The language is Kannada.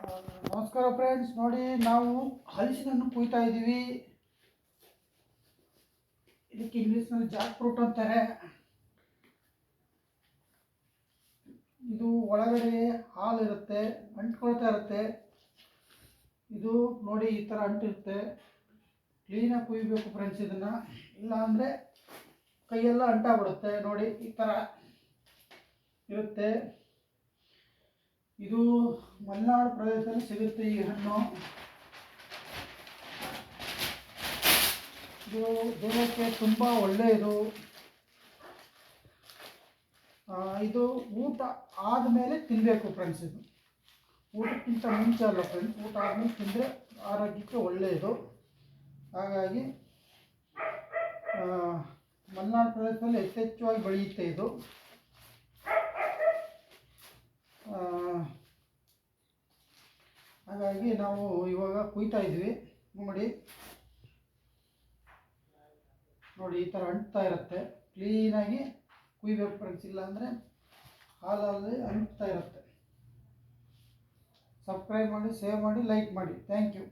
ನಮಸ್ಕಾರ ಫ್ರೆಂಡ್ಸ್, ನೋಡಿ ನಾವು ಹಲಸಿನನ್ನು ಕುಯ್ತಾ ಇದ್ದೀವಿ. ಇದಕ್ಕೆ ಇಂಗ್ಲೀಷ್ನಲ್ಲಿ ಜಾಕ್ ಫ್ರೂಟ್ ಅಂತಾರೆ. ಇದು ಒಳಗಡೆ ಹಾಲು ಇರುತ್ತೆ, ಅಂಟ್ಕೊಳ್ತಾ ಇರುತ್ತೆ. ಇದು ನೋಡಿ ಈ ಥರ ಅಂಟಿರುತ್ತೆ. ಕ್ಲೀನಾಗಿ ಕುಯ್ಬೇಕು ಫ್ರೆಂಡ್ಸ್ ಇದನ್ನು, ಇಲ್ಲ ಅಂದರೆ ಕೈಯೆಲ್ಲ ಅಂಟಾಗ್ಬಿಡುತ್ತೆ. ನೋಡಿ ಈ ಥರ ಇರುತ್ತೆ. ಇದು ಮಲೆನಾಡು ಪ್ರದೇಶದಲ್ಲಿ ಸಿಗುತ್ತೆ ಈ ಹಣ್ಣು. ಇದು ದೇಹಕ್ಕೆ ತುಂಬ ಒಳ್ಳೆಯದು. ಇದು ಊಟ ಆದಮೇಲೆ ತಿನ್ನಬೇಕು ಫ್ರೆಂಡ್ಸ್. ಇದು ಊಟಕ್ಕಿಂತ ಮುಂಚೆ ಅಲ್ಲ ಫ್ರೆಂಡ್ಸ್, ಊಟ ಆದಮೇಲೆ ತಿಂದರೆ ಆರೋಗ್ಯಕ್ಕೆ ಒಳ್ಳೆಯದು. ಹಾಗಾಗಿ ಮಲೆನಾಡು ಪ್ರದೇಶದಲ್ಲಿ ಯಥೇಚ್ಛವಾಗಿ ಬೆಳೆಯುತ್ತೆ ಇದು. ಹಾಗಾಗಿ ನಾವು ಇವಾಗ ಕುಯ್ತಾ ಇದ್ವಿ. ನೋಡಿ ಈ ಥರ ಅಂಟ್ತಾ ಇರುತ್ತೆ. ಕ್ಲೀನಾಗಿ ಕುಯ್ಬೇಕು ಫ್ರೆಂಡ್ಸ್, ಇಲ್ಲ ಅಂದರೆ ಹಾಲಲ್ಲಿ ಅಂಟ್ತಾ ಇರುತ್ತೆ. ಸಬ್ಸ್ಕ್ರೈಬ್ ಮಾಡಿ, ಶೇರ್ ಮಾಡಿ, ಲೈಕ್ ಮಾಡಿ. Thank you.